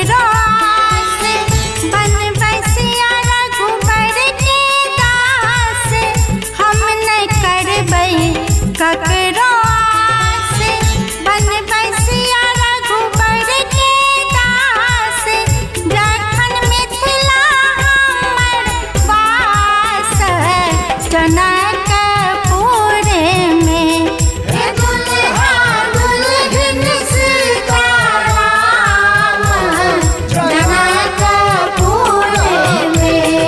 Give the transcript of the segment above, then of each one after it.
ककरो आस बन बसिया रघुबर के दास हम न करबै ककरो आस बन बसिया रघुबर के दास जखन मिथिला हमर वास जनकपुर में दुल्हा दुल्हन सीताराम जनकपुर में।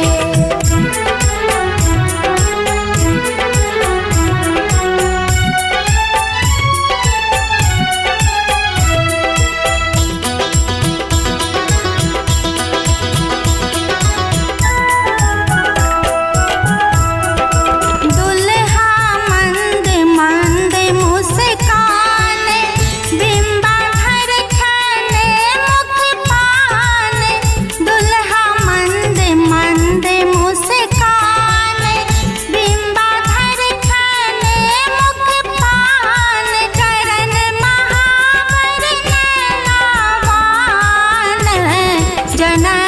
दुल्हा मंद मंद मुस्कान बिंबाधर खने मुख पान दुल्हा मंद मंद मुस्कान बिंबाधर खने मुख पान करण महावर नैनावान जनक